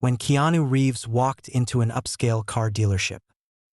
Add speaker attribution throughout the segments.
Speaker 1: when Keanu Reeves walked into an upscale car dealership.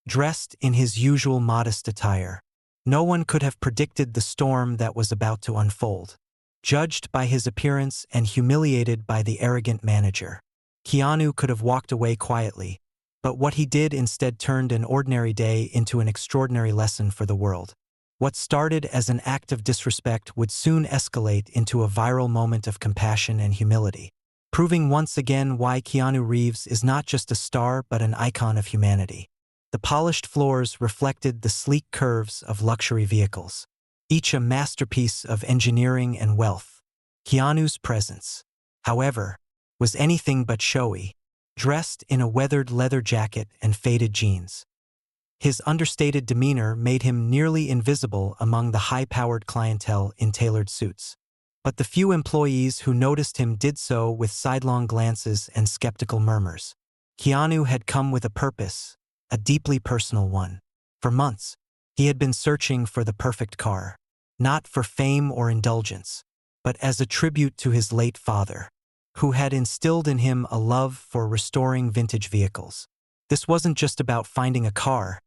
Speaker 1: Dressed in his usual modest attire, no one could have predicted the storm that was about to unfold. Judged by his appearance and humiliated by the arrogant manager, Keanu could have walked away quietly, but what he did instead turned an ordinary day into an extraordinary lesson for the world. What started as an act of disrespect would soon escalate into a viral moment of compassion and humility, proving once again why Keanu Reeves is not just a star but an icon of humanity. The polished floors reflected the sleek curves of luxury vehicles, each a masterpiece of engineering and wealth. Keanu's presence, however, was anything but showy, dressed in a weathered leather jacket and faded jeans. His understated demeanor made him nearly invisible among the high-powered clientele in tailored suits. But the few employees who noticed him did so with sidelong glances and skeptical murmurs. Keanu had come with a purpose, a deeply personal one. For months, he had been searching for the perfect car, not for fame or indulgence, but as a tribute to his late father, who had instilled in him a love for restoring vintage vehicles. This wasn't just about finding a car.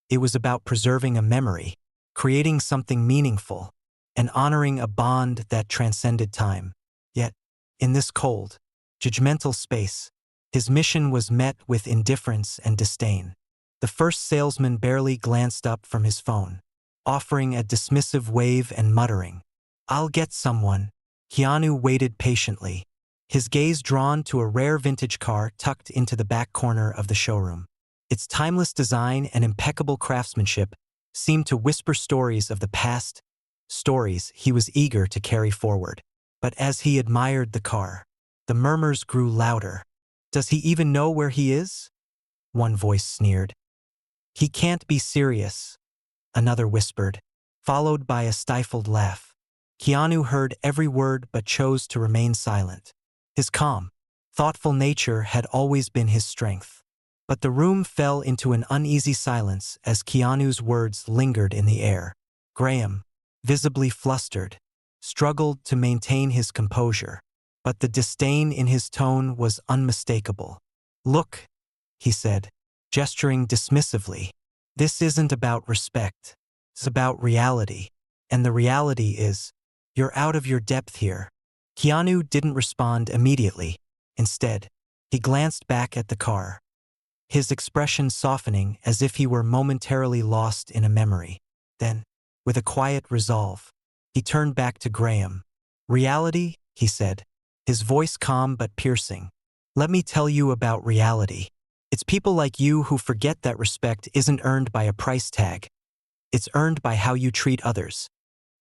Speaker 1: It was about preserving a memory, creating something meaningful, and honoring a bond that transcended time. Yet, in this cold, judgmental space, his mission was met with indifference and disdain. The first salesman barely glanced up from his phone, offering a dismissive wave and muttering, "I'll get someone." Keanu waited patiently, his gaze drawn to a rare vintage car tucked into the back corner of the showroom. Its timeless design and impeccable craftsmanship seemed to whisper stories of the past, stories he was eager to carry forward. But as he admired the car, the murmurs grew louder. "Does he even know where he is?" one voice sneered. "He can't be serious," another whispered, followed by a stifled laugh. Keanu heard every word but chose to remain silent. His calm, thoughtful nature had always been his strength. But the room fell into an uneasy silence as Keanu's words lingered in the air. Graham, visibly flustered, struggled to maintain his composure, but the disdain in his tone was unmistakable. "Look," he said, gesturing dismissively, "this isn't about respect. It's about reality. And the reality is, you're out of your depth here." Keanu didn't respond immediately. Instead, he glanced back at the car, his expression softening as if he were momentarily lost in a memory. Then, with a quiet resolve, he turned back to Graham. "Reality?" he said, his voice calm but piercing. "Let me tell you about reality. It's people like you who forget that respect isn't earned by a price tag. It's earned by how you treat others."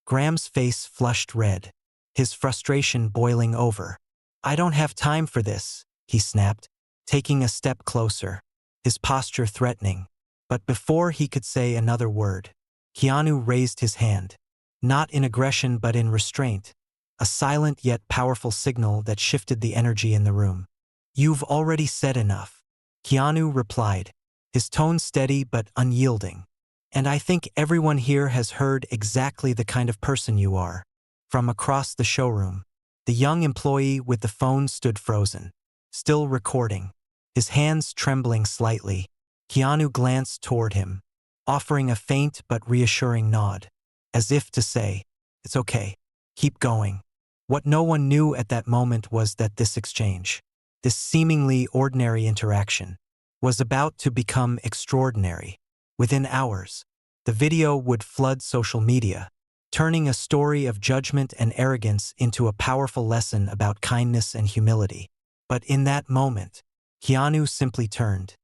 Speaker 1: Graham's face flushed red, his frustration boiling over. "I don't have time for this," he snapped, taking a step closer, his posture threatening. But before he could say another word, Keanu raised his hand, not in aggression but in restraint, a silent yet powerful signal that shifted the energy in the room. "You've already said enough," Keanu replied, his tone steady but unyielding. "And I think everyone here has heard exactly the kind of person you are." From across the showroom, the young employee with the phone stood frozen, still recording, his hands trembling slightly. Keanu glanced toward him, offering a faint but reassuring nod, as if to say, "It's okay, keep going." What no one knew at that moment was that this exchange, this seemingly ordinary interaction, was about to become extraordinary. Within hours, the video would flood social media, turning a story of judgment and arrogance into a powerful lesson about kindness and humility. But in that moment, Keanu simply turned,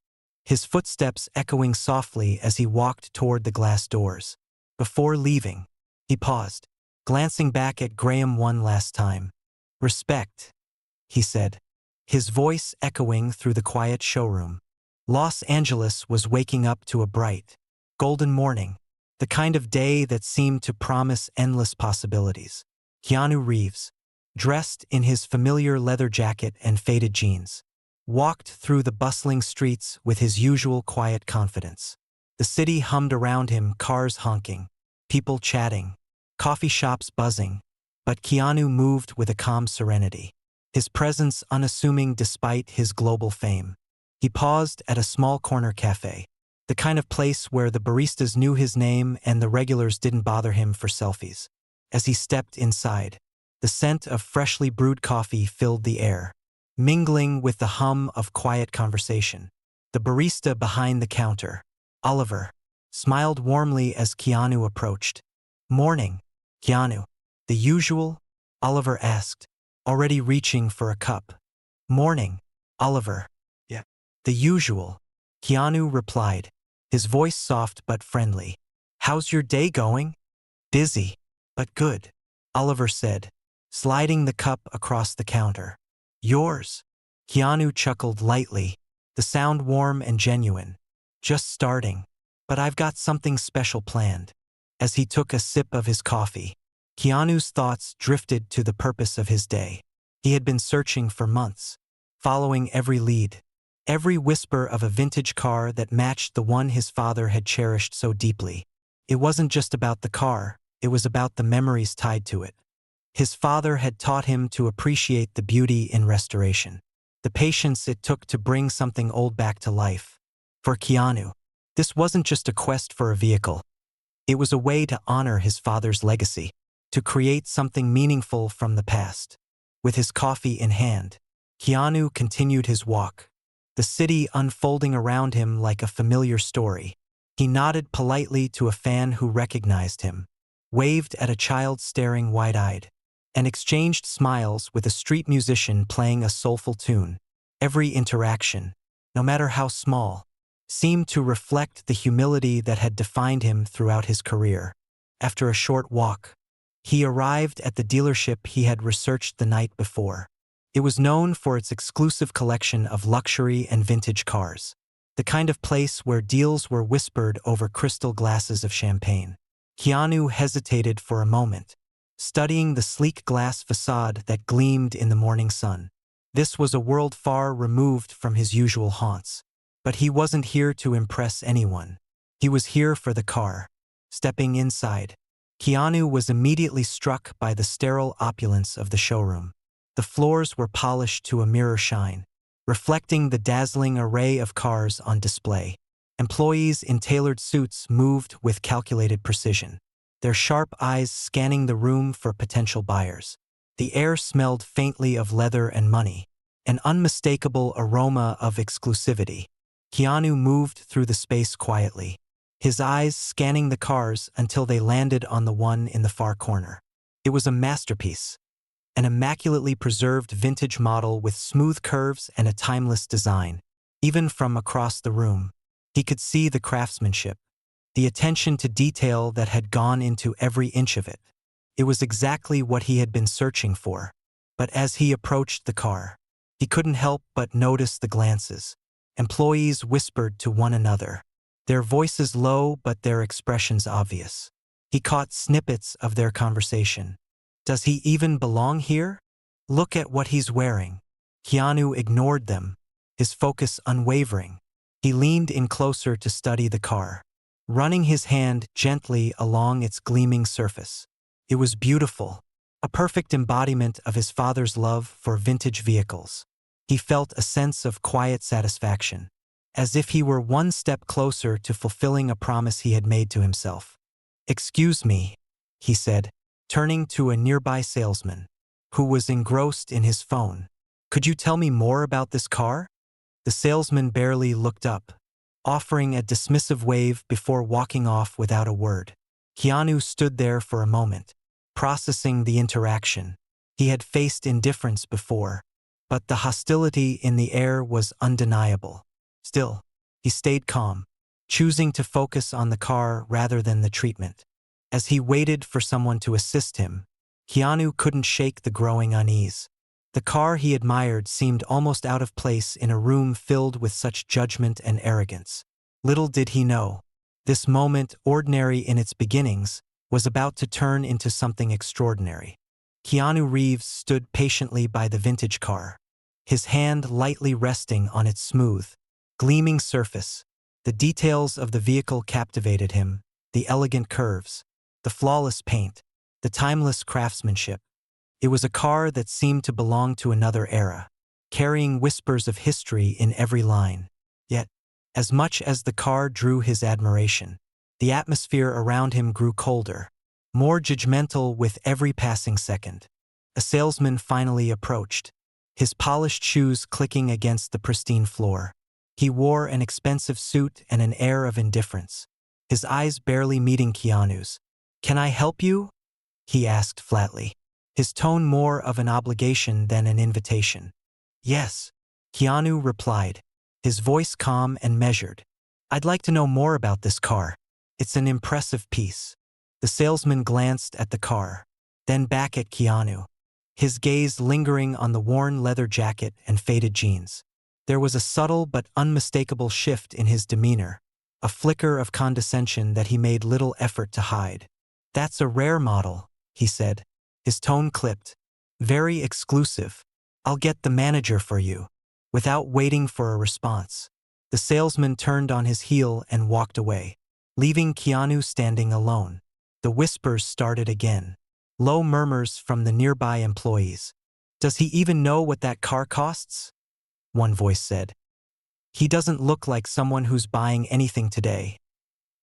Speaker 1: his footsteps echoing softly as he walked toward the glass doors. Before leaving, he paused, glancing back at Graham one last time. "Respect," he said, his voice echoing through the quiet showroom. Los Angeles was waking up to a bright, golden morning, the kind of day that seemed to promise endless possibilities. Keanu Reeves, dressed in his familiar leather jacket and faded jeans, walked through the bustling streets with his usual quiet confidence. The city hummed around him, cars honking, people chatting, coffee shops buzzing, but Keanu moved with a calm serenity. his presence unassuming despite his global fame. He paused at a small corner cafe, the kind of place where the baristas knew his name and the regulars didn't bother him for selfies. As he stepped inside, the scent of freshly brewed coffee filled the air, mingling with the hum of quiet conversation. The barista behind the counter, Oliver, smiled warmly as Keanu approached. "Morning, Keanu." "The usual?" Oliver asked, already reaching for a cup. "Morning, Oliver." "Yeah." "The usual," Keanu replied, his voice soft but friendly. "How's your day going?" "Busy, but good," Oliver said, sliding the cup across the counter. "Yours?" Keanu chuckled lightly, the sound warm and genuine. "Just starting, but I've got something special planned." As he took a sip of his coffee, Keanu's thoughts drifted to the purpose of his day. He had been searching for months, following every lead, every whisper of a vintage car that matched the one his father had cherished so deeply. It wasn't just about the car, it was about the memories tied to it. His father had taught him to appreciate the beauty in restoration, the patience it took to bring something old back to life. For Keanu, this wasn't just a quest for a vehicle. It was a way to honor his father's legacy, to create something meaningful from the past. With his coffee in hand, Keanu continued his walk, the city unfolding around him like a familiar story. He nodded politely to a fan who recognized him, waved at a child staring wide-eyed, and exchanged smiles with a street musician playing a soulful tune. Every interaction, no matter how small, seemed to reflect the humility that had defined him throughout his career. After a short walk, he arrived at the dealership he had researched the night before. It was known for its exclusive collection of luxury and vintage cars, the kind of place where deals were whispered over crystal glasses of champagne. Keanu hesitated for a moment, studying the sleek glass facade that gleamed in the morning sun. This was a world far removed from his usual haunts. But he wasn't here to impress anyone. He was here for the car. Stepping inside, Keanu was immediately struck by the sterile opulence of the showroom. The floors were polished to a mirror shine, reflecting the dazzling array of cars on display. Employees in tailored suits moved with calculated precision, their sharp eyes scanning the room for potential buyers. The air smelled faintly of leather and money, an unmistakable aroma of exclusivity. Keanu moved through the space quietly, his eyes scanning the cars until they landed on the one in the far corner. It was a masterpiece, an immaculately preserved vintage model with smooth curves and a timeless design. Even from across the room, he could see the craftsmanship, the attention to detail that had gone into every inch of it. It was exactly what he had been searching for. But as he approached the car, he couldn't help but notice the glances. Employees whispered to one another, their voices low but their expressions obvious. He caught snippets of their conversation. "Does he even belong here? Look at what he's wearing." Keanu ignored them, his focus unwavering. He leaned in closer to study the car, running his hand gently along its gleaming surface. It was beautiful, a perfect embodiment of his father's love for vintage vehicles. He felt a sense of quiet satisfaction, as if he were one step closer to fulfilling a promise he had made to himself. "Excuse me," he said, turning to a nearby salesman, who was engrossed in his phone. "Could you tell me more about this car?" The salesman barely looked up, offering a dismissive wave before walking off without a word. Keanu stood there for a moment, processing the interaction. He had faced indifference before, but the hostility in the air was undeniable. Still, he stayed calm, choosing to focus on the car rather than the treatment. As he waited for someone to assist him, Keanu couldn't shake the growing unease. The car he admired seemed almost out of place in a room filled with such judgment and arrogance. Little did he know, this moment, ordinary in its beginnings, was about to turn into something extraordinary. Keanu Reeves stood patiently by the vintage car, his hand lightly resting on its smooth, gleaming surface. The details of the vehicle captivated him, the elegant curves, the flawless paint, the timeless craftsmanship. It was a car that seemed to belong to another era, carrying whispers of history in every line. Yet, as much as the car drew his admiration, the atmosphere around him grew colder, more judgmental with every passing second. A salesman finally approached, his polished shoes clicking against the pristine floor. He wore an expensive suit and an air of indifference, his eyes barely meeting Keanu's. "Can I help you?" he asked flatly, his tone more of an obligation than an invitation. "Yes," Keanu replied, his voice calm and measured. "I'd like to know more about this car. It's an impressive piece." The salesman glanced at the car, then back at Keanu, his gaze lingering on the worn leather jacket and faded jeans. There was a subtle but unmistakable shift in his demeanor, a flicker of condescension that he made little effort to hide. "That's a rare model," he said, his tone clipped. "Very exclusive. I'll get the manager for you." Without waiting for a response, the salesman turned on his heel and walked away, leaving Keanu standing alone. The whispers started again, low murmurs from the nearby employees. "Does he even know what that car costs?" one voice said. "He doesn't look like someone who's buying anything today."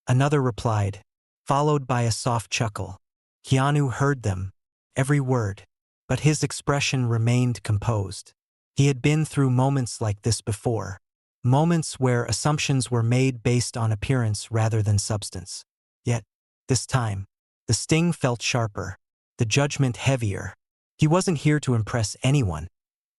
Speaker 1: Another replied, followed by a soft chuckle. Keanu heard them, every word, but his expression remained composed. He had been through moments like this before, moments where assumptions were made based on appearance rather than substance. Yet, this time, the sting felt sharper, the judgment heavier. He wasn't here to impress anyone.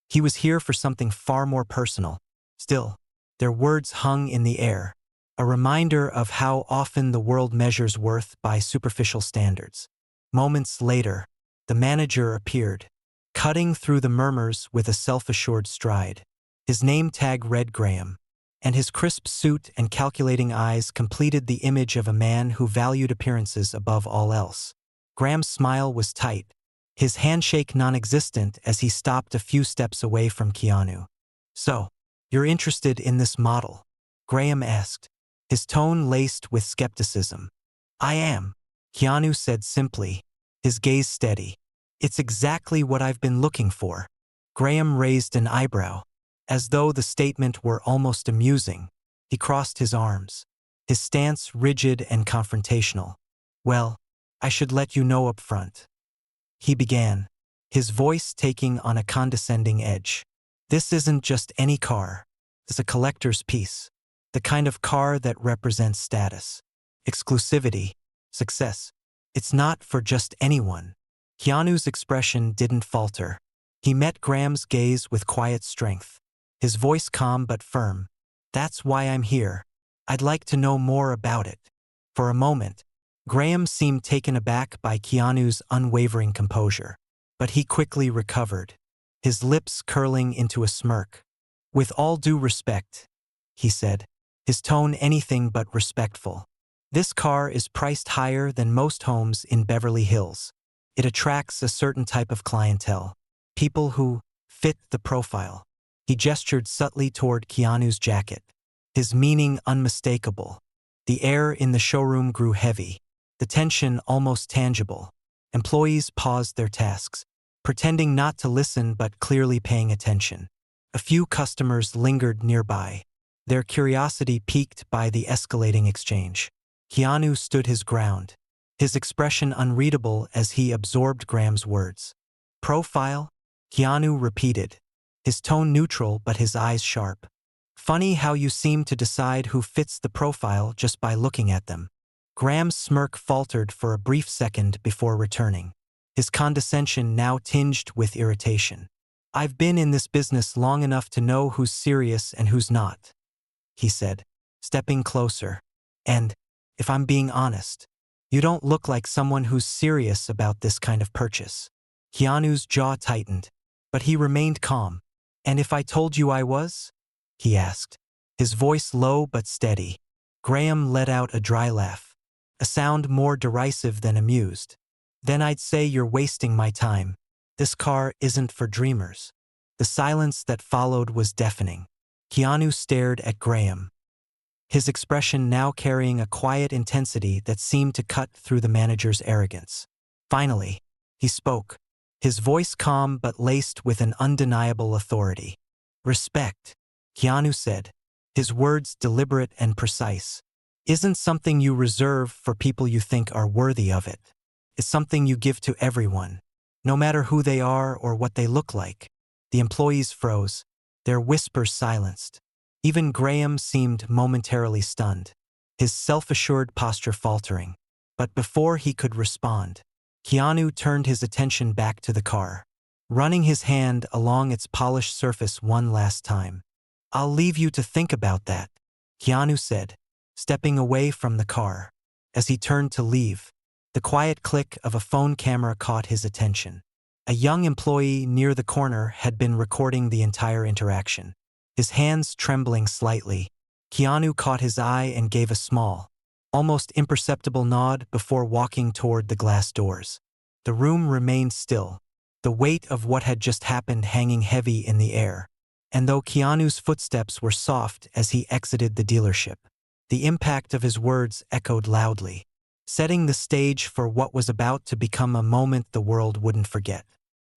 Speaker 1: He was here for something far more personal. Still, their words hung in the air, a reminder of how often the world measures worth by superficial standards. Moments later, the manager appeared, cutting through the murmurs with a self-assured stride. His name tag read Graham, and his crisp suit and calculating eyes completed the image of a man who valued appearances above all else. Graham's smile was tight, his handshake non-existent as he stopped a few steps away from Keanu. "So, you're interested in this model?" Graham asked, his tone laced with skepticism. "I am," Keanu said simply, his gaze steady. "It's exactly what I've been looking for." Graham raised an eyebrow, as though the statement were almost amusing. He crossed his arms, his stance rigid and confrontational. "Well, I should let you know up front," he began, his voice taking on a condescending edge. "This isn't just any car. It's a collector's piece, the kind of car that represents status, exclusivity, success. It's not for just anyone." Keanu's expression didn't falter. He met Graham's gaze with quiet strength, his voice calm but firm. "That's why I'm here. I'd like to know more about it." For a moment, Graham seemed taken aback by Keanu's unwavering composure, but he quickly recovered, his lips curling into a smirk. "With all due respect," he said, his tone anything but respectful, "this car is priced higher than most homes in Beverly Hills. It attracts a certain type of clientele, people who fit the profile." He gestured subtly toward Keanu's jacket, his meaning unmistakable. The air in the showroom grew heavy, the tension almost tangible. Employees paused their tasks, pretending not to listen but clearly paying attention. A few customers lingered nearby, their curiosity piqued by the escalating exchange. Keanu stood his ground, his expression unreadable as he absorbed Graham's words. "Profile?" Keanu repeated, his tone neutral but his eyes sharp. "Funny how you seem to decide who fits the profile just by looking at them." Graham's smirk faltered for a brief second before returning, his condescension now tinged with irritation. "I've been in this business long enough to know who's serious and who's not," he said, stepping closer. "And, if I'm being honest, you don't look like someone who's serious about this kind of purchase." Keanu's jaw tightened, but he remained calm. "And if I told you I was?" he asked, his voice low but steady. Graham let out a dry laugh, a sound more derisive than amused. "Then I'd say you're wasting my time. This car isn't for dreamers." The silence that followed was deafening. Keanu stared at Graham, his expression now carrying a quiet intensity that seemed to cut through the manager's arrogance. Finally, he spoke, his voice calm but laced with an undeniable authority. Respect, Keanu said, his words deliberate and precise, isn't something you reserve for people you think are worthy of it. It's something you give to everyone, no matter who they are or what they look like. The employees froze, their whispers silenced. Even Graham seemed momentarily stunned, his self-assured posture faltering. But before he could respond, Keanu turned his attention back to the car, running his hand along its polished surface one last time. "I'll leave you to think about that," Keanu said, stepping away from the car. As he turned to leave, the quiet click of a phone camera caught his attention. A young employee near the corner had been recording the entire interaction. His hands trembling slightly, Keanu caught his eye and gave a small, almost imperceptible nod before walking toward the glass doors. The room remained still, the weight of what had just happened hanging heavy in the air. And though Keanu's footsteps were soft as he exited the dealership, the impact of his words echoed loudly, setting the stage for what was about to become a moment the world wouldn't forget.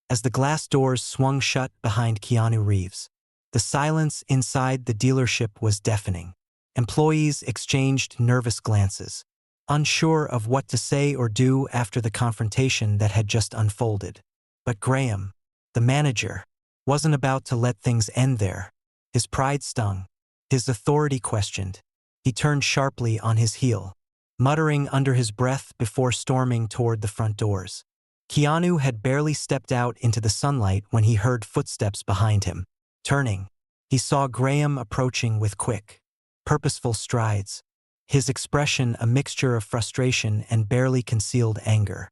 Speaker 1: As the glass doors swung shut behind Keanu Reeves, the silence inside the dealership was deafening. Employees exchanged nervous glances, unsure of what to say or do after the confrontation that had just unfolded. But Graham, the manager, wasn't about to let things end there. His pride stung, his authority questioned. He turned sharply on his heel, muttering under his breath before storming toward the front doors. Keanu had barely stepped out into the sunlight when he heard footsteps behind him. Turning, he saw Graham approaching with quick, purposeful strides, his expression a mixture of frustration and barely concealed anger.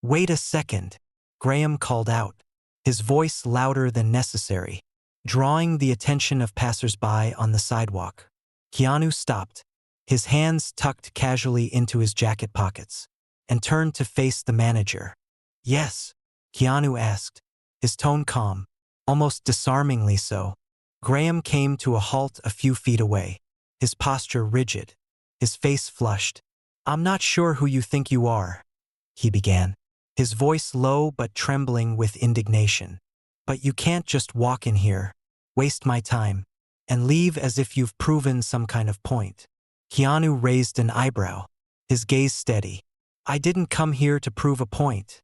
Speaker 1: "Wait a second," Graham called out, his voice louder than necessary, drawing the attention of passers-by on the sidewalk. Keanu stopped, his hands tucked casually into his jacket pockets, and turned to face the manager. "Yes?" Keanu asked, his tone calm, almost disarmingly so. Graham came to a halt a few feet away, his posture rigid, his face flushed. "I'm not sure who you think you are," he began, his voice low but trembling with indignation. "But you can't just walk in here, waste my time, and leave as if you've proven some kind of point." Keanu raised an eyebrow, his gaze steady. "I didn't come here to prove a point,"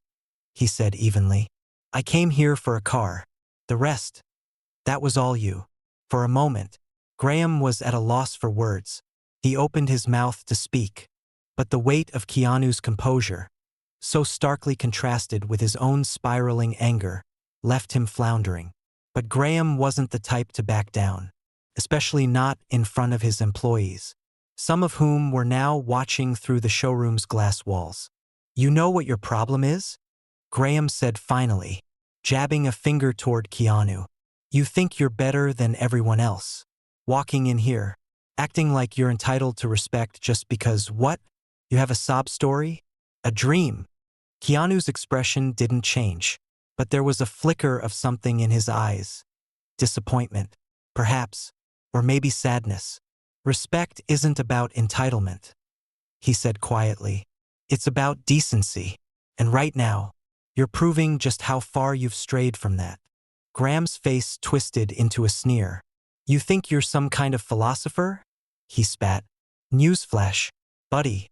Speaker 1: he said evenly. "I came here for a car. The rest, that was all you." For a moment, Graham was at a loss for words. He opened his mouth to speak, but the weight of Keanu's composure, so starkly contrasted with his own spiraling anger, left him floundering. But Graham wasn't the type to back down, especially not in front of his employees, some of whom were now watching through the showroom's glass walls. "You know what your problem is?" Graham said finally, jabbing a finger toward Keanu. "You think you're better than everyone else. Walking in here, acting like you're entitled to respect just because what? You have a sob story? A dream?" Keanu's expression didn't change, but there was a flicker of something in his eyes. Disappointment, perhaps, or maybe sadness. "Respect isn't about entitlement," he said quietly. "It's about decency. And right now, you're proving just how far you've strayed from that." Graham's face twisted into a sneer. "You think you're some kind of philosopher?" he spat. "Newsflash, buddy.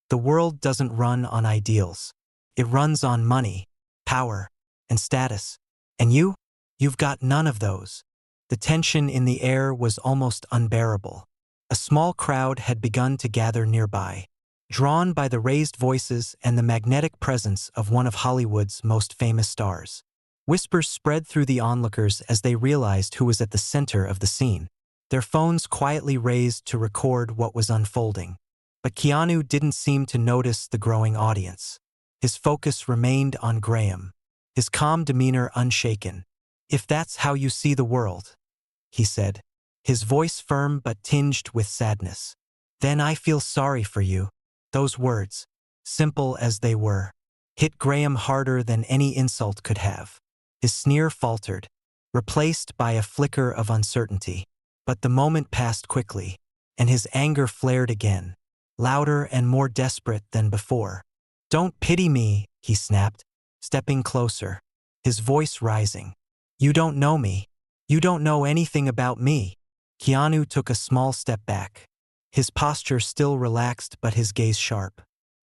Speaker 1: The world doesn't run on ideals. It runs on money, power, and status. And you've got none of those." The tension in the air was almost unbearable. A small crowd had begun to gather nearby, drawn by the raised voices and the magnetic presence of one of Hollywood's most famous stars. Whispers spread through the onlookers as they realized who was at the center of the scene, their phones quietly raised to record what was unfolding. But Keanu didn't seem to notice the growing audience. His focus remained on Graham, his calm demeanor unshaken. "If that's how you see the world," he said, his voice firm but tinged with sadness, "then I feel sorry for you." Those words, simple as they were, hit Graham harder than any insult could have. His sneer faltered, replaced by a flicker of uncertainty. But the moment passed quickly, and his anger flared again, louder and more desperate than before. "Don't pity me," he snapped, stepping closer. his voice rising. "You don't know me. You don't know anything about me." Keanu took a small step back, his posture still relaxed but his gaze sharp.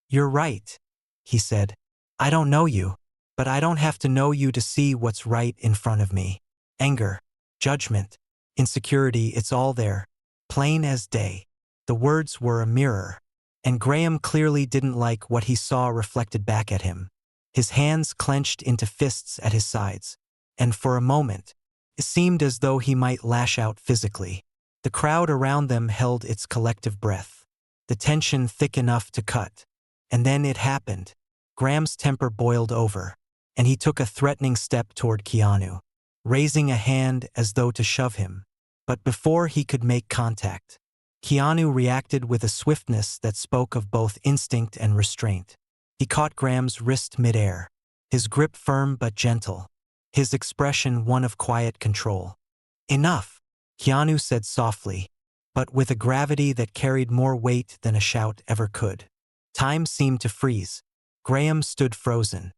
Speaker 1: "You're right," he said. "I don't know you, but I don't have to know you to see what's right in front of me. Anger, judgment, insecurity, it's all there, plain as day." The words were a mirror, and Graham clearly didn't like what he saw reflected back at him. His hands clenched into fists at his sides, and for a moment, it seemed as though he might lash out physically. The crowd around them held its collective breath, the tension thick enough to cut. And then it happened. Graham's temper boiled over, and he took a threatening step toward Keanu, raising a hand as though to shove him. But before he could make contact, Keanu reacted with a swiftness that spoke of both instinct and restraint. He caught Graham's wrist midair, his grip firm but gentle, his expression one of quiet control. "Enough," Keanu said softly, but with a gravity that carried more weight than a shout ever could. Time seemed to freeze. Graham stood frozen,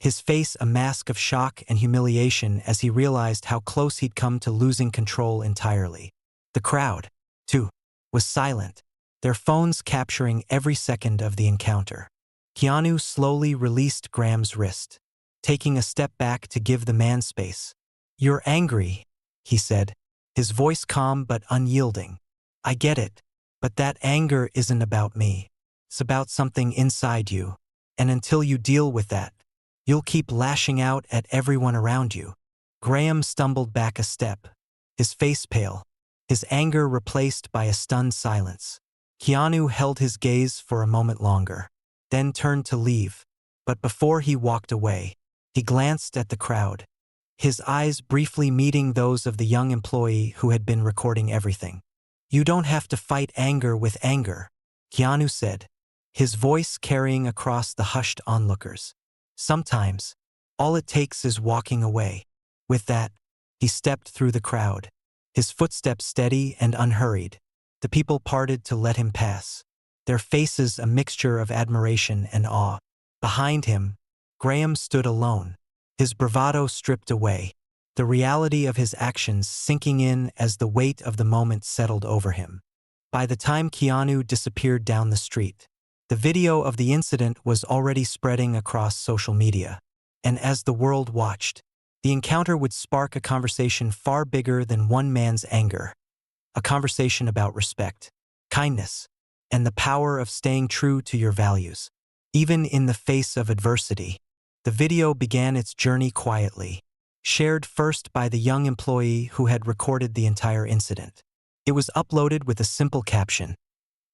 Speaker 1: his face a mask of shock and humiliation as he realized how close he'd come to losing control entirely. The crowd, too, was silent, their phones capturing every second of the encounter. Keanu slowly released Graham's wrist, taking a step back to give the man space. "You're angry," he said, his voice calm but unyielding. "I get it, but that anger isn't about me. It's about something inside you, and until you deal with that, you'll keep lashing out at everyone around you." Graham stumbled back a step, his face pale, his anger replaced by a stunned silence. Keanu held his gaze for a moment longer, then turned to leave, but before he walked away, he glanced at the crowd, his eyes briefly meeting those of the young employee who had been recording everything. "You don't have to fight anger with anger," Keanu said, his voice carrying across the hushed onlookers. "Sometimes, all it takes is walking away." With that, he stepped through the crowd, his footsteps steady and unhurried. The people parted to let him pass, their faces a mixture of admiration and awe. Behind him, Graham stood alone, his bravado stripped away, the reality of his actions sinking in as the weight of the moment settled over him. By the time Keanu disappeared down the street, the video of the incident was already spreading across social media, and as the world watched, the encounter would spark a conversation far bigger than one man's anger, a conversation about respect, kindness, and the power of staying true to your values, even in the face of adversity. The video began its journey quietly, shared first by the young employee who had recorded the entire incident. It was uploaded with a simple caption: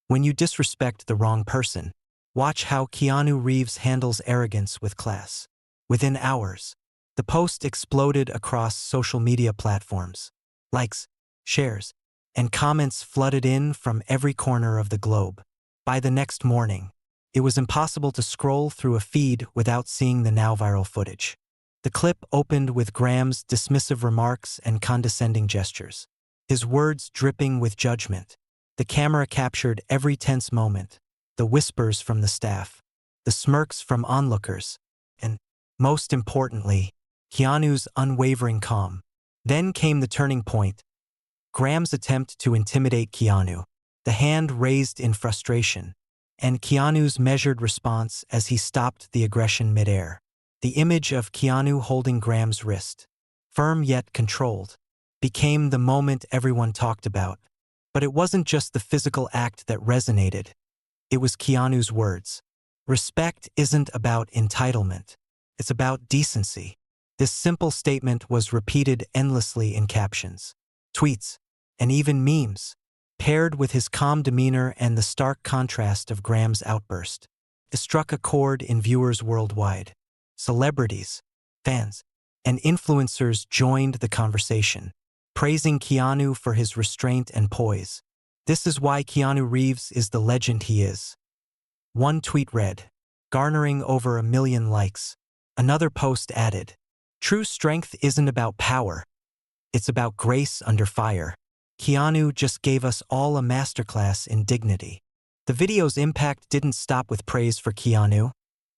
Speaker 1: "When you disrespect the wrong person, watch how Keanu Reeves handles arrogance with class." Within hours, the post exploded across social media platforms. Likes, shares, and comments flooded in from every corner of the globe. By the next morning, it was impossible to scroll through a feed without seeing the now viral footage. The clip opened with Graham's dismissive remarks and condescending gestures, his words dripping with judgment. The camera captured every tense moment, the whispers from the staff, the smirks from onlookers, and, most importantly, Keanu's unwavering calm. Then came the turning point: Graham's attempt to intimidate Keanu, the hand raised in frustration, and Keanu's measured response as he stopped the aggression midair. The image of Keanu holding Graham's wrist, firm yet controlled, became the moment everyone talked about. But it wasn't just the physical act that resonated. It was Keanu's words. "Respect isn't about entitlement. It's about decency." This simple statement was repeated endlessly in captions, tweets, and even memes, paired with his calm demeanor and the stark contrast of Graham's outburst. It struck a chord in viewers worldwide. Celebrities, fans, and influencers joined the conversation, praising Keanu for his restraint and poise. "This is why Keanu Reeves is the legend he is." One tweet read, garnering over 1 million likes. Another post added, "True strength isn't about power. It's about grace under fire." Keanu just gave us all a masterclass in dignity. The video's impact didn't stop with praise for Keanu.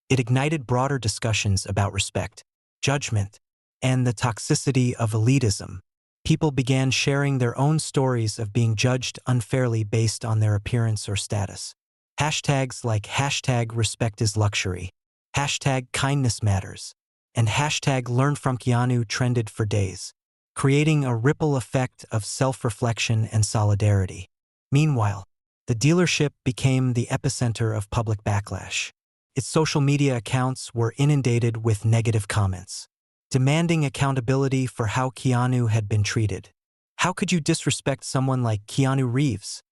Speaker 1: It ignited broader discussions about respect, judgment, and the toxicity of elitism. People began sharing their own stories of being judged unfairly based on their appearance or status. Hashtags like #RespectIsLuxury, #KindnessMatters, and #LearnFromKeanu trended for days, creating a ripple effect of self-reflection and solidarity. Meanwhile, the dealership became the epicenter of public backlash. Its social media accounts were inundated with negative comments, demanding accountability for how Keanu had been treated. "How could you disrespect someone like Keanu Reeves?"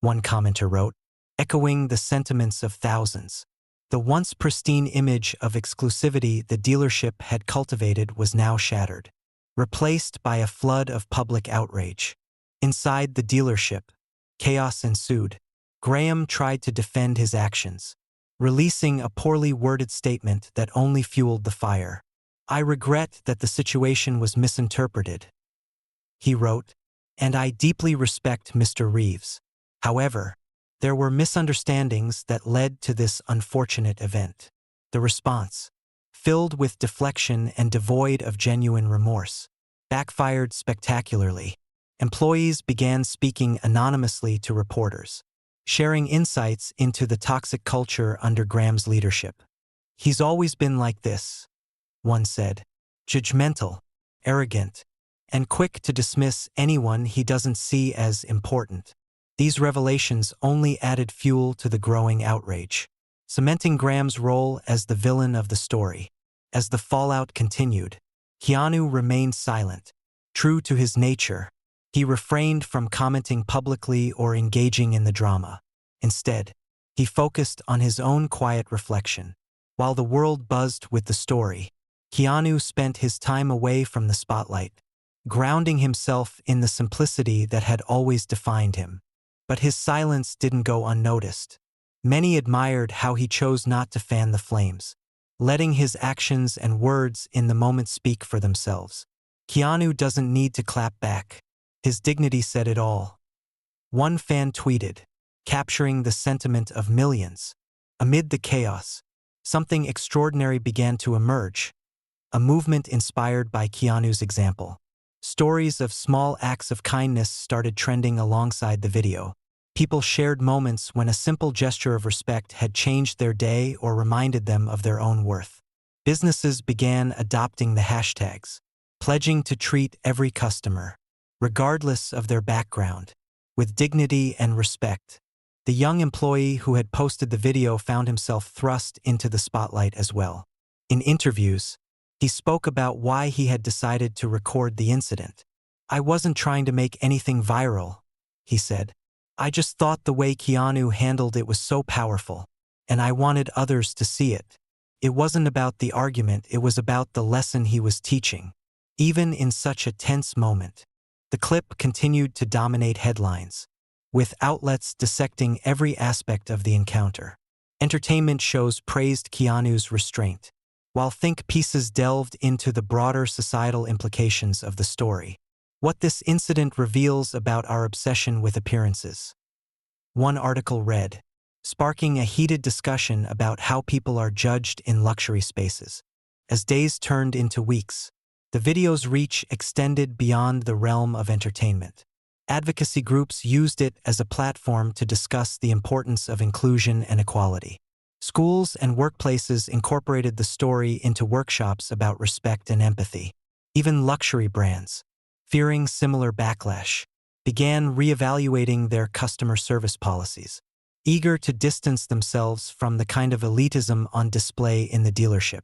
Speaker 1: one commenter wrote, echoing the sentiments of thousands. The once pristine image of exclusivity the dealership had cultivated was now shattered, replaced by a flood of public outrage. Inside the dealership, chaos ensued. Graham tried to defend his actions, releasing a poorly worded statement that only fueled the fire. "I regret that the situation was misinterpreted," he wrote, "and I deeply respect Mr. Reeves. However, there were misunderstandings that led to this unfortunate event." The response, filled with deflection and devoid of genuine remorse, backfired spectacularly. Employees began speaking anonymously to reporters, sharing insights into the toxic culture under Graham's leadership. "He's always been like this," one said, "judgmental, arrogant, and quick to dismiss anyone he doesn't see as important." These revelations only added fuel to the growing outrage, cementing Graham's role as the villain of the story. As the fallout continued, Keanu remained silent. True to his nature, he refrained from commenting publicly or engaging in the drama. Instead, he focused on his own quiet reflection. While the world buzzed with the story, Keanu spent his time away from the spotlight, grounding himself in the simplicity that had always defined him. But his silence didn't go unnoticed. Many admired how he chose not to fan the flames, letting his actions and words in the moment speak for themselves. "Keanu doesn't need to clap back. His dignity said it all," one fan tweeted, capturing the sentiment of millions. Amid the chaos, something extraordinary began to emerge, a movement inspired by Keanu's example. Stories of small acts of kindness started trending alongside the video. People shared moments when a simple gesture of respect had changed their day or reminded them of their own worth. Businesses began adopting the hashtags, pledging to treat every customer, regardless of their background, with dignity and respect. The young employee who had posted the video found himself thrust into the spotlight as well. In interviews, he spoke about why he had decided to record the incident. "I wasn't trying to make anything viral," he said. "I just thought the way Keanu handled it was so powerful, and I wanted others to see it. It wasn't about the argument, it was about the lesson he was teaching." Even in such a tense moment, the clip continued to dominate headlines, with outlets dissecting every aspect of the encounter. Entertainment shows praised Keanu's restraint, while think pieces delved into the broader societal implications of the story. What this incident reveals about our obsession with appearances. One article read, sparking a heated discussion about how people are judged in luxury spaces. As days turned into weeks, the video's reach extended beyond the realm of entertainment. Advocacy groups used it as a platform to discuss the importance of inclusion and equality. Schools and workplaces incorporated the story into workshops about respect and empathy. Even luxury brands, fearing similar backlash, began reevaluating their customer service policies, eager to distance themselves from the kind of elitism on display in the dealership.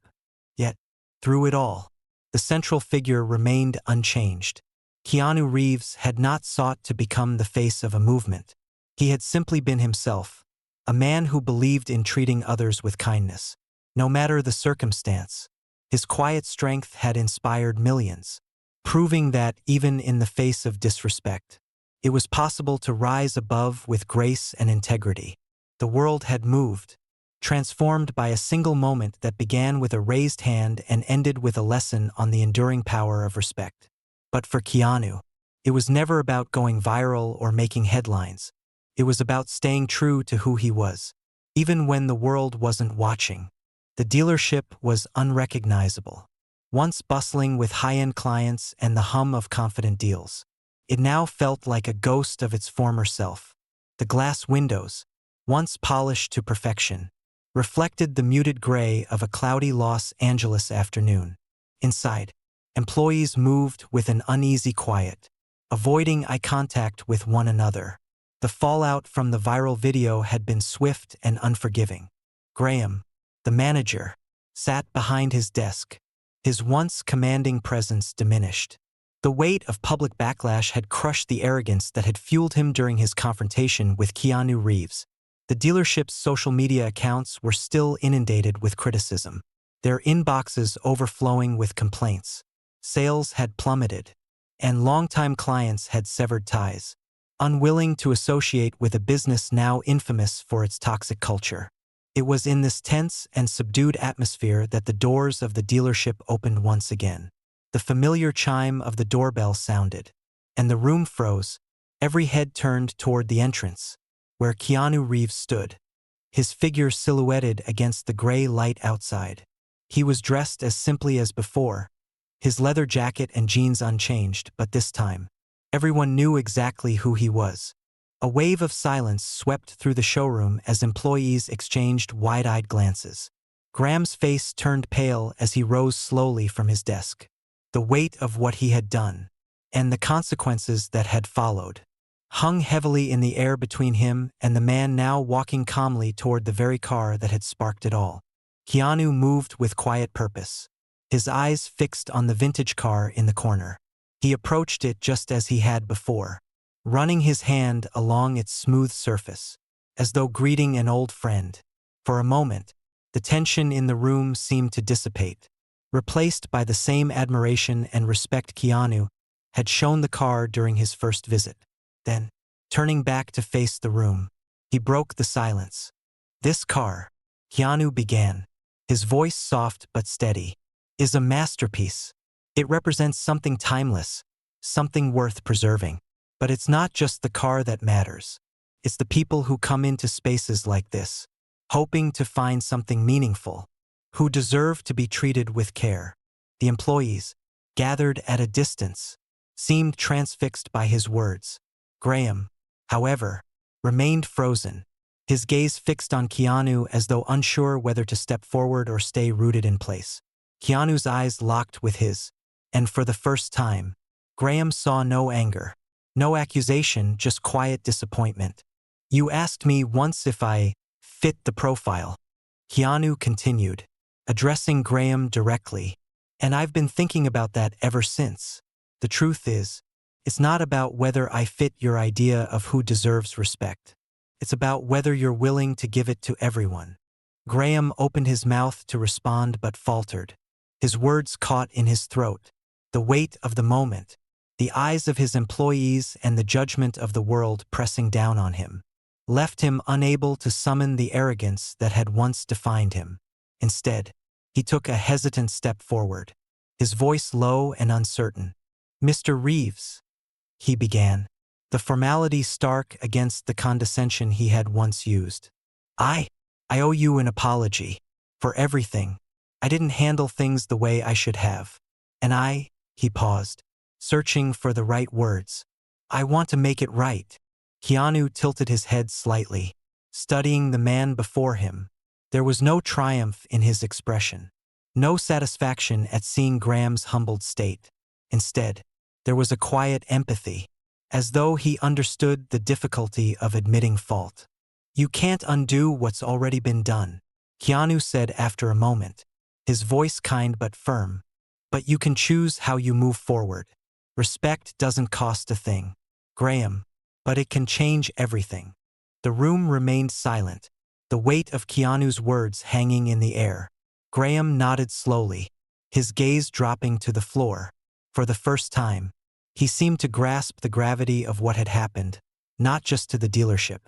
Speaker 1: Yet, through it all, the central figure remained unchanged. Keanu Reeves had not sought to become the face of a movement. He had simply been himself, a man who believed in treating others with kindness, no matter the circumstance. His quiet strength had inspired millions, proving that, even in the face of disrespect, it was possible to rise above with grace and integrity. The world had moved, transformed by a single moment that began with a raised hand and ended with a lesson on the enduring power of respect. But for Keanu, it was never about going viral or making headlines. It was about staying true to who he was, even when the world wasn't watching. The dealership was unrecognizable, once bustling with high-end clients and the hum of confident deals. It now felt like a ghost of its former self. The glass windows, once polished to perfection, reflected the muted gray of a cloudy Los Angeles afternoon. Inside, employees moved with an uneasy quiet, avoiding eye contact with one another. The fallout from the viral video had been swift and unforgiving. Graham, the manager, sat behind his desk, his once commanding presence diminished. The weight of public backlash had crushed the arrogance that had fueled him during his confrontation with Keanu Reeves. The dealership's social media accounts were still inundated with criticism, their inboxes overflowing with complaints. Sales had plummeted, and longtime clients had severed ties, unwilling to associate with a business now infamous for its toxic culture. It was in this tense and subdued atmosphere that the doors of the dealership opened once again. The familiar chime of the doorbell sounded, and the room froze, every head turned toward the entrance, where Keanu Reeves stood, his figure silhouetted against the gray light outside. He was dressed as simply as before, his leather jacket and jeans unchanged, but this time, everyone knew exactly who he was. A wave of silence swept through the showroom as employees exchanged wide-eyed glances. Graham's face turned pale as he rose slowly from his desk. The weight of what he had done, and the consequences that had followed, hung heavily in the air between him and the man now walking calmly toward the very car that had sparked it all. Keanu moved with quiet purpose, his eyes fixed on the vintage car in the corner. He approached it just as he had before, running his hand along its smooth surface, as though greeting an old friend. For a moment, the tension in the room seemed to dissipate, replaced by the same admiration and respect Keanu had shown the car during his first visit. Then, turning back to face the room, he broke the silence. "This car," Keanu began, his voice soft but steady, "is a masterpiece. It represents something timeless, something worth preserving. But it's not just the car that matters. It's the people who come into spaces like this, hoping to find something meaningful, who deserve to be treated with care." The employees, gathered at a distance, seemed transfixed by his words. Graham, however, remained frozen, his gaze fixed on Keanu as though unsure whether to step forward or stay rooted in place. Keanu's eyes locked with his, and for the first time, Graham saw no anger, no accusation, just quiet disappointment. "You asked me once if I fit the profile," Keanu continued, addressing Graham directly, "and I've been thinking about that ever since. The truth is, it's not about whether I fit your idea of who deserves respect. It's about whether you're willing to give it to everyone." Graham opened his mouth to respond but faltered, his words caught in his throat. The weight of the moment, the eyes of his employees and the judgment of the world pressing down on him, left him unable to summon the arrogance that had once defined him. Instead, he took a hesitant step forward, his voice low and uncertain. "Mr. Reeves," he began, the formality stark against the condescension he had once used. I owe you an apology for everything. I didn't handle things the way I should have. And he paused, searching for the right words. "I want to make it right." Keanu tilted his head slightly, studying the man before him. There was no triumph in his expression, no satisfaction at seeing Graham's humbled state. Instead, there was a quiet empathy, as though he understood the difficulty of admitting fault. "You can't undo what's already been done," Keanu said after a moment, his voice kind but firm. "But you can choose how you move forward. Respect doesn't cost a thing, Graham, but it can change everything." The room remained silent, the weight of Keanu's words hanging in the air. Graham nodded slowly, his gaze dropping to the floor. For the first time, he seemed to grasp the gravity of what had happened, not just to the dealership,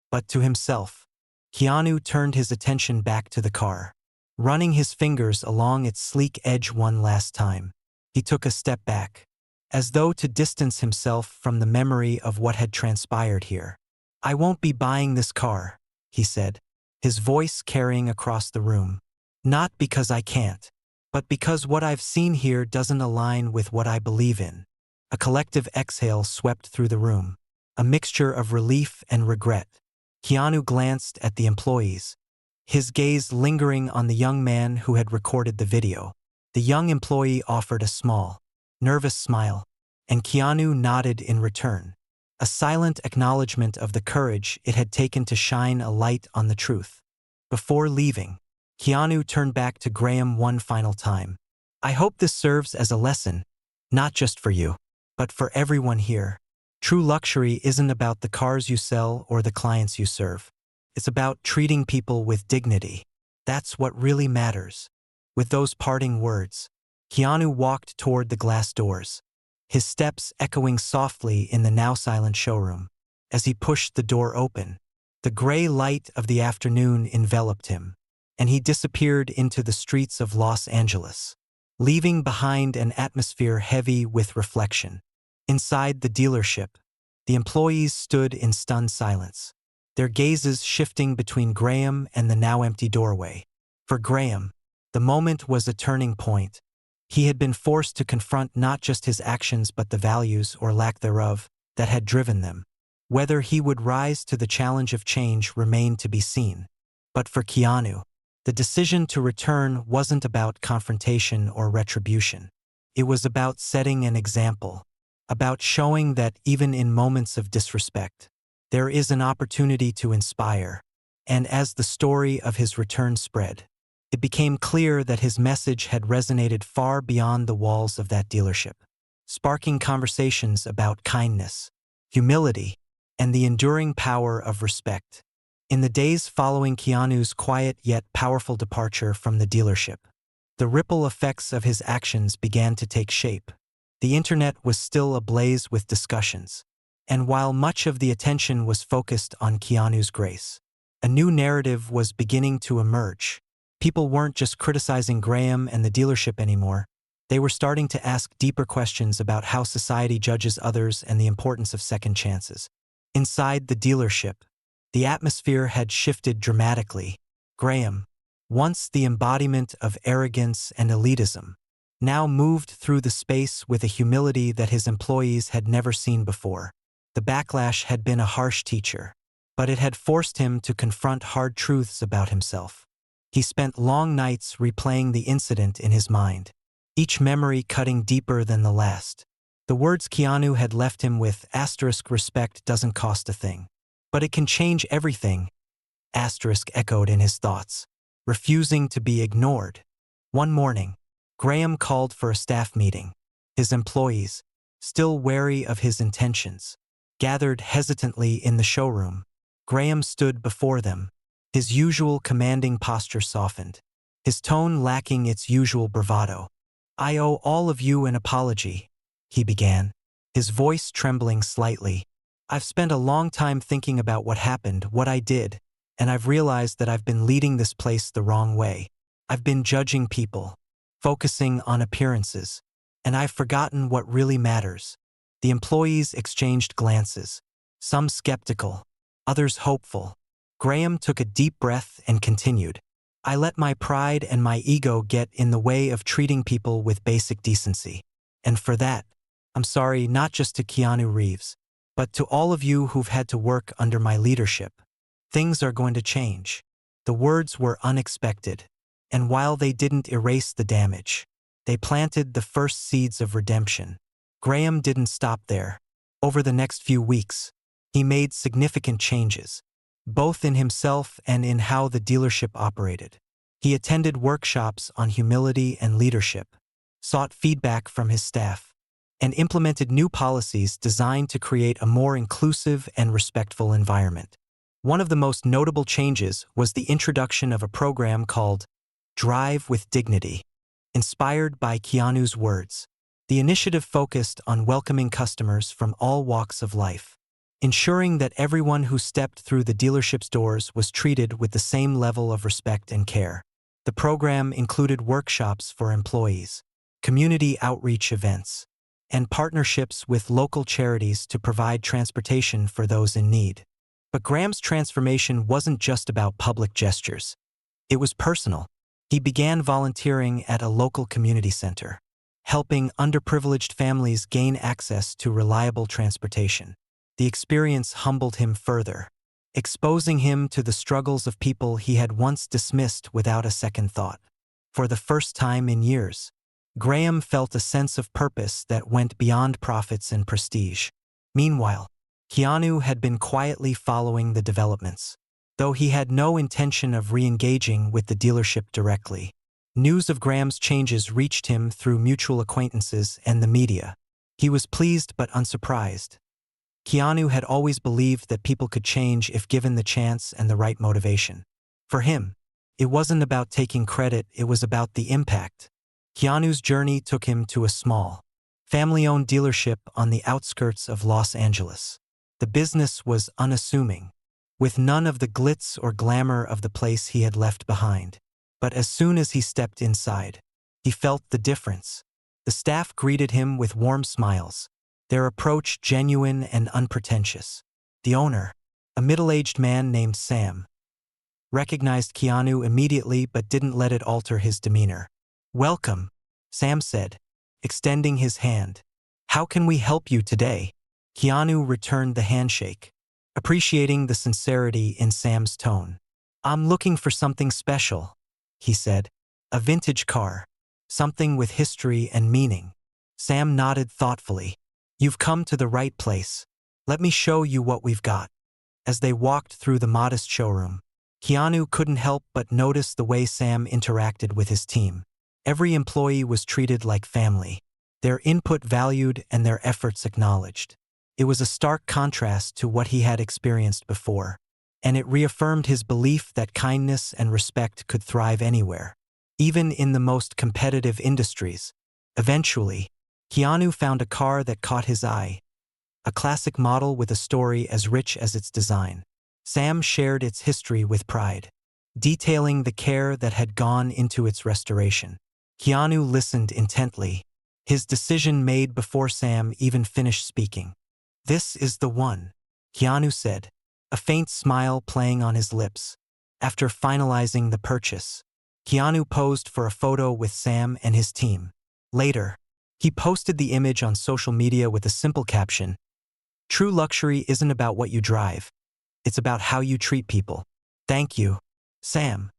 Speaker 1: but to himself. Keanu turned his attention back to the car, running his fingers along its sleek edge one last time. He took a step back, as though to distance himself from the memory of what had transpired here. "I won't be buying this car," he said, his voice carrying across the room. "Not because I can't, but because what I've seen here doesn't align with what I believe in. A collective exhale swept through the room, a mixture of relief and regret. Keanu glanced at the employees, his gaze lingering on the young man who had recorded the video. The young employee offered a small, nervous smile, and Keanu nodded in return, a silent acknowledgement of the courage it had taken to shine a light on the truth. Before leaving, Keanu turned back to Graham one final time. I hope this serves as a lesson, not just for you, but for everyone here. True luxury isn't about the cars you sell or the clients you serve. It's about treating people with dignity. That's what really matters. With those parting words, Keanu walked toward the glass doors, his steps echoing softly in the now silent showroom. As he pushed the door open, the gray light of the afternoon enveloped him, and he disappeared into the streets of Los Angeles, leaving behind an atmosphere heavy with reflection. Inside the dealership, the employees stood in stunned silence, their gazes shifting between Graham and the now empty doorway. For Graham, the moment was a turning point. He had been forced to confront not just his actions but the values, or lack thereof, that had driven them. Whether he would rise to the challenge of change remained to be seen. But for Keanu, the decision to return wasn't about confrontation or retribution. It was about setting an example, about showing that even in moments of disrespect, there is an opportunity to inspire. And as the story of his return spread, it became clear that his message had resonated far beyond the walls of that dealership, sparking conversations about kindness, humility, and the enduring power of respect. In the days following Keanu's quiet yet powerful departure from the dealership, the ripple effects of his actions began to take shape. The internet was still ablaze with discussions, and while much of the attention was focused on Keanu's grace, a new narrative was beginning to emerge. People weren't just criticizing Graham and the dealership anymore. They were starting to ask deeper questions about how society judges others and the importance of second chances. Inside the dealership, the atmosphere had shifted dramatically. Graham, once the embodiment of arrogance and elitism, now moved through the space with a humility that his employees had never seen before. The backlash had been a harsh teacher, but it had forced him to confront hard truths about himself. He spent long nights replaying the incident in his mind, each memory cutting deeper than the last. The words Keanu had left him with, "respect doesn't cost a thing, but it can change everything," echoed in his thoughts, refusing to be ignored. One morning, Graham called for a staff meeting. His employees, still wary of his intentions, gathered hesitantly in the showroom. Graham stood before them, his usual commanding posture softened, his tone lacking its usual bravado. "I owe all of you an apology," he began, his voice trembling slightly. "I've spent a long time thinking about what happened, what I did, and I've realized that I've been leading this place the wrong way. I've been judging people, focusing on appearances, and I've forgotten what really matters." The employees exchanged glances, some skeptical, others hopeful. Graham took a deep breath and continued, "I let my pride and my ego get in the way of treating people with basic decency. And for that, I'm sorry, not just to Keanu Reeves, but to all of you who've had to work under my leadership. Things are going to change." The words were unexpected, and while they didn't erase the damage, they planted the first seeds of redemption. Graham didn't stop there. Over the next few weeks, he made significant changes, both in himself and in how the dealership operated. He attended workshops on humility and leadership, sought feedback from his staff, and implemented new policies designed to create a more inclusive and respectful environment. One of the most notable changes was the introduction of a program called Drive with Dignity. Inspired by Keanu's words, the initiative focused on welcoming customers from all walks of life, ensuring that everyone who stepped through the dealership's doors was treated with the same level of respect and care. The program included workshops for employees, community outreach events, and partnerships with local charities to provide transportation for those in need. But Graham's transformation wasn't just about public gestures. It was personal. He began volunteering at a local community center, helping underprivileged families gain access to reliable transportation. The experience humbled him further, exposing him to the struggles of people he had once dismissed without a second thought. For the first time in years, Graham felt a sense of purpose that went beyond profits and prestige. Meanwhile, Keanu had been quietly following the developments, though he had no intention of re-engaging with the dealership directly. News of Graham's changes reached him through mutual acquaintances and the media. He was pleased but unsurprised. Keanu had always believed that people could change if given the chance and the right motivation. For him, it wasn't about taking credit, it was about the impact. Keanu's journey took him to a small, family-owned dealership on the outskirts of Los Angeles. The business was unassuming, with none of the glitz or glamour of the place he had left behind. But as soon as he stepped inside, he felt the difference. The staff greeted him with warm smiles, their approach genuine and unpretentious. The owner, a middle-aged man named Sam, recognized Keanu immediately but didn't let it alter his demeanor. "Welcome," Sam said, extending his hand. "How can we help you today?" Keanu returned the handshake, appreciating the sincerity in Sam's tone. "I'm looking for something special," he said. "A vintage car. Something with history and meaning." Sam nodded thoughtfully. "You've come to the right place. Let me show you what we've got." As they walked through the modest showroom, Keanu couldn't help but notice the way Sam interacted with his team. Every employee was treated like family, their input valued and their efforts acknowledged. It was a stark contrast to what he had experienced before, and it reaffirmed his belief that kindness and respect could thrive anywhere, even in the most competitive industries. Eventually, Keanu found a car that caught his eye, a classic model with a story as rich as its design. Sam shared its history with pride, detailing the care that had gone into its restoration. Keanu listened intently, his decision made before Sam even finished speaking. "This is the one," Keanu said, a faint smile playing on his lips. After finalizing the purchase, Keanu posed for a photo with Sam and his team. Later, he posted the image on social media with a simple caption, "True luxury isn't about what you drive. It's about how you treat people. Thank you, Sam,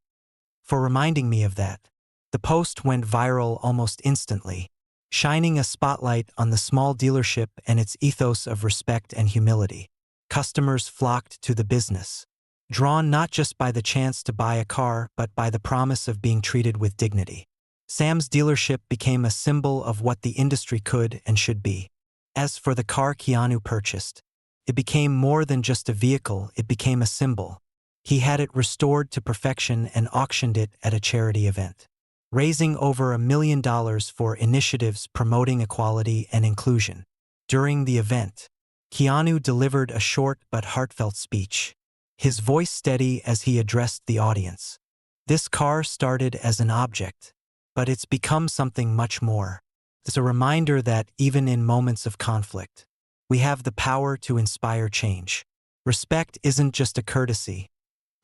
Speaker 1: for reminding me of that." The post went viral almost instantly, shining a spotlight on the small dealership and its ethos of respect and humility. Customers flocked to the business, drawn not just by the chance to buy a car but by the promise of being treated with dignity. Sam's dealership became a symbol of what the industry could and should be. As for the car Keanu purchased, it became more than just a vehicle, it became a symbol. He had it restored to perfection and auctioned it at a charity event, raising over $1 million for initiatives promoting equality and inclusion. During the event, Keanu delivered a short but heartfelt speech, his voice steady as he addressed the audience. "This car started as an object, but it's become something much more. It's a reminder that even in moments of conflict, we have the power to inspire change. Respect isn't just a courtesy,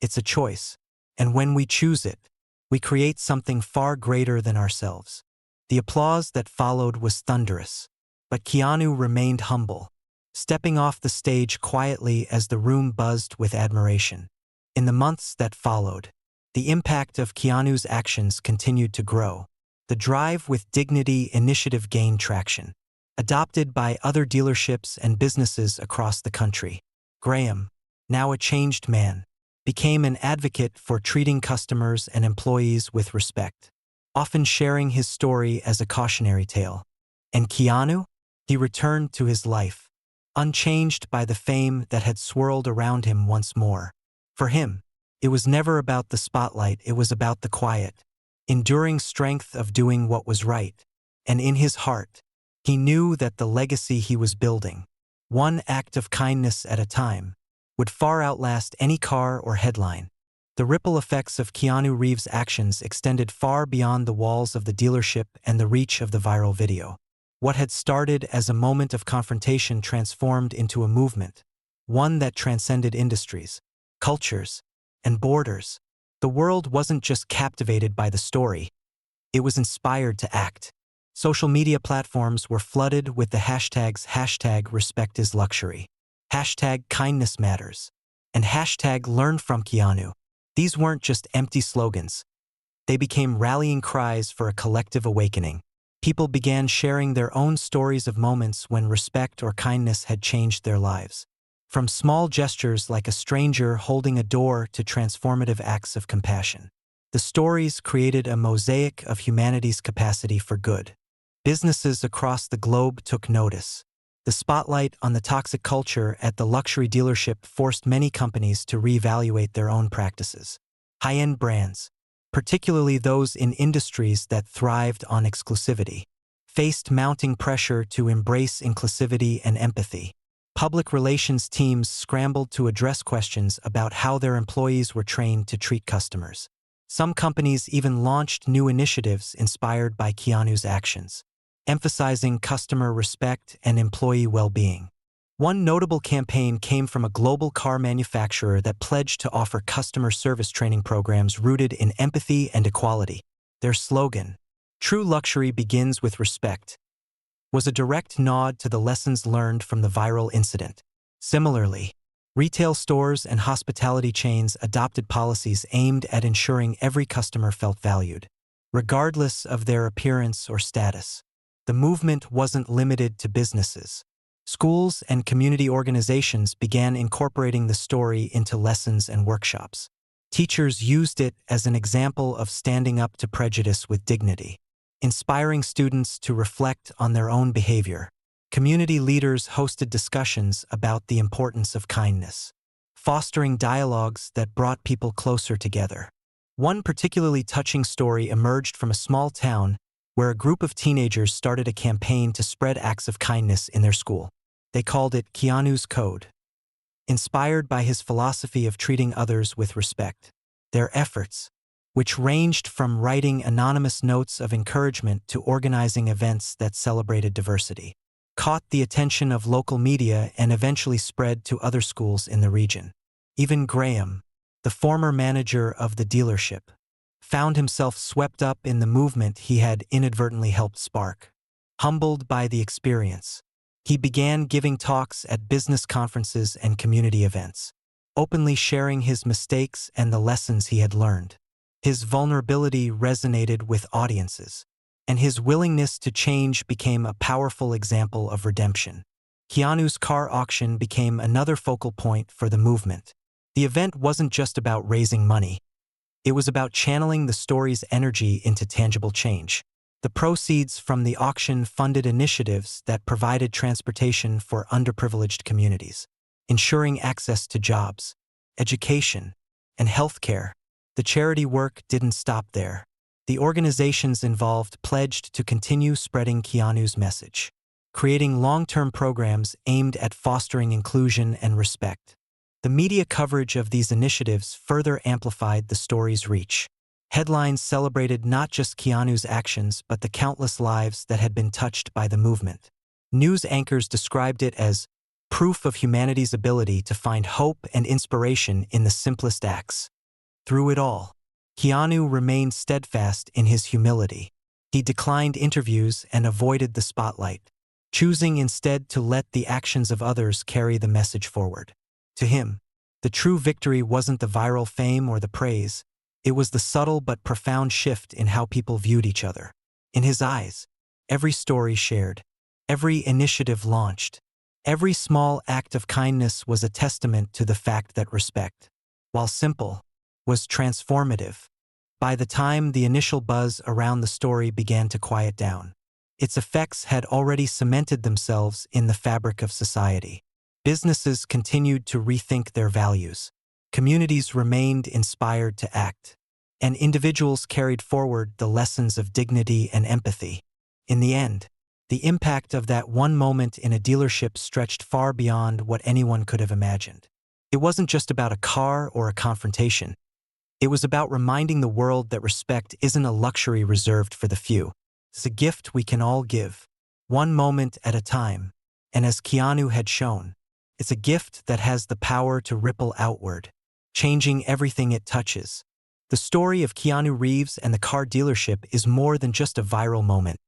Speaker 1: it's a choice, and when we choose it, we create something far greater than ourselves." The applause that followed was thunderous, but Keanu remained humble, stepping off the stage quietly as the room buzzed with admiration. In the months that followed, the impact of Keanu's actions continued to grow. The Drive with Dignity initiative gained traction, adopted by other dealerships and businesses across the country. Graham, now a changed man, became an advocate for treating customers and employees with respect, often sharing his story as a cautionary tale. And Keanu? He returned to his life, unchanged by the fame that had swirled around him once more. For him, it was never about the spotlight, it was about the quiet, enduring strength of doing what was right. And in his heart, he knew that the legacy he was building, one act of kindness at a time, would far outlast any car or headline. The ripple effects of Keanu Reeves' actions extended far beyond the walls of the dealership and the reach of the viral video. What had started as a moment of confrontation transformed into a movement, one that transcended industries, cultures, and borders. The world wasn't just captivated by the story, it was inspired to act. Social media platforms were flooded with the hashtags #RespectIsLuxury, #KindnessMatters, and #LearnFromKeanu. These weren't just empty slogans. They became rallying cries for a collective awakening. People began sharing their own stories of moments when respect or kindness had changed their lives. From small gestures like a stranger holding a door to transformative acts of compassion. The stories created a mosaic of humanity's capacity for good. Businesses across the globe took notice. The spotlight on the toxic culture at the luxury dealership forced many companies to reevaluate their own practices. High-end brands, particularly those in industries that thrived on exclusivity, faced mounting pressure to embrace inclusivity and empathy. Public relations teams scrambled to address questions about how their employees were trained to treat customers. Some companies even launched new initiatives inspired by Keanu's actions, emphasizing customer respect and employee well-being. One notable campaign came from a global car manufacturer that pledged to offer customer service training programs rooted in empathy and equality. Their slogan, "True luxury begins with respect," was a direct nod to the lessons learned from the viral incident. Similarly, retail stores and hospitality chains adopted policies aimed at ensuring every customer felt valued, regardless of their appearance or status. The movement wasn't limited to businesses. Schools and community organizations began incorporating the story into lessons and workshops. Teachers used it as an example of standing up to prejudice with dignity, inspiring students to reflect on their own behavior. Community leaders hosted discussions about the importance of kindness, fostering dialogues that brought people closer together. One particularly touching story emerged from a small town where a group of teenagers started a campaign to spread acts of kindness in their school. They called it Keanu's Code, inspired by his philosophy of treating others with respect. Their efforts, which ranged from writing anonymous notes of encouragement to organizing events that celebrated diversity, caught the attention of local media and eventually spread to other schools in the region. Even Graham, the former manager of the dealership, found himself swept up in the movement he had inadvertently helped spark. Humbled by the experience, he began giving talks at business conferences and community events, openly sharing his mistakes and the lessons he had learned. His vulnerability resonated with audiences, and his willingness to change became a powerful example of redemption. Keanu's car auction became another focal point for the movement. The event wasn't just about raising money. It was about channeling the story's energy into tangible change. The proceeds from the auction funded initiatives that provided transportation for underprivileged communities, ensuring access to jobs, education, and healthcare. The charity work didn't stop there. The organizations involved pledged to continue spreading Keanu's message, creating long-term programs aimed at fostering inclusion and respect. The media coverage of these initiatives further amplified the story's reach. Headlines celebrated not just Keanu's actions but the countless lives that had been touched by the movement. News anchors described it as proof of humanity's ability to find hope and inspiration in the simplest acts. Through it all, Keanu remained steadfast in his humility. He declined interviews and avoided the spotlight, choosing instead to let the actions of others carry the message forward. To him, the true victory wasn't the viral fame or the praise. It was the subtle but profound shift in how people viewed each other. In his eyes, every story shared, every initiative launched, every small act of kindness was a testament to the fact that respect, while simple, was transformative. By the time the initial buzz around the story began to quiet down, its effects had already cemented themselves in the fabric of society. Businesses continued to rethink their values. Communities remained inspired to act, and individuals carried forward the lessons of dignity and empathy. In the end, the impact of that one moment in a dealership stretched far beyond what anyone could have imagined. It wasn't just about a car or a confrontation. It was about reminding the world that respect isn't a luxury reserved for the few. It's a gift we can all give, one moment at a time. And as Keanu had shown, it's a gift that has the power to ripple outward, changing everything it touches. The story of Keanu Reeves and the car dealership is more than just a viral moment.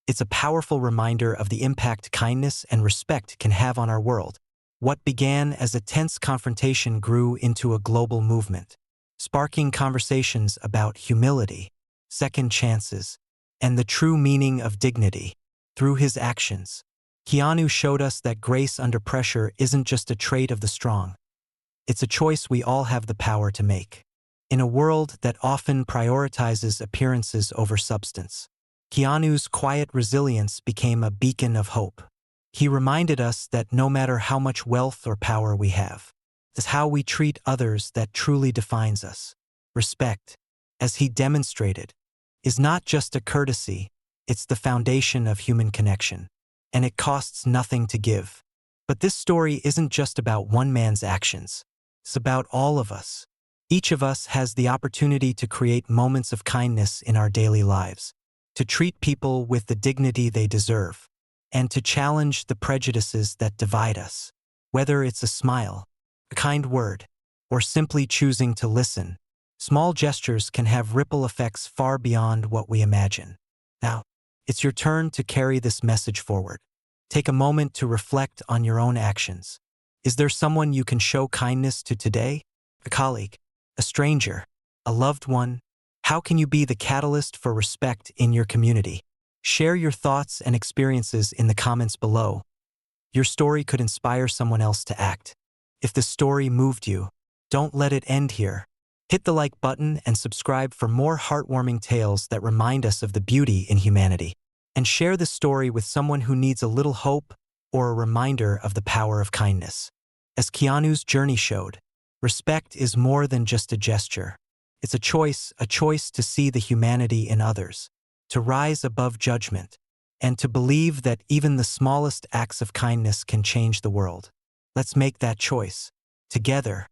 Speaker 1: It's a powerful reminder of the impact kindness and respect can have on our world. What began as a tense confrontation grew into a global movement, sparking conversations about humility, second chances, and the true meaning of dignity. Through his actions, Keanu showed us that grace under pressure isn't just a trait of the strong. It's a choice we all have the power to make. In a world that often prioritizes appearances over substance, Keanu's quiet resilience became a beacon of hope. He reminded us that no matter how much wealth or power we have, it's how we treat others that truly defines us. Respect, as he demonstrated, is not just a courtesy, it's the foundation of human connection, and it costs nothing to give. But this story isn't just about one man's actions. It's about all of us. Each of us has the opportunity to create moments of kindness in our daily lives, to treat people with the dignity they deserve, and to challenge the prejudices that divide us. Whether it's a smile, a kind word, or simply choosing to listen, small gestures can have ripple effects far beyond what we imagine. Now, it's your turn to carry this message forward. Take a moment to reflect on your own actions. Is there someone you can show kindness to today? A colleague, a stranger, a loved one? How can you be the catalyst for respect in your community? Share your thoughts and experiences in the comments below. Your story could inspire someone else to act. If the story moved you, don't let it end here. Hit the like button and subscribe for more heartwarming tales that remind us of the beauty in humanity. And share this story with someone who needs a little hope or a reminder of the power of kindness. As Keanu's journey showed, respect is more than just a gesture. It's a choice to see the humanity in others, to rise above judgment, and to believe that even the smallest acts of kindness can change the world. Let's make that choice, together,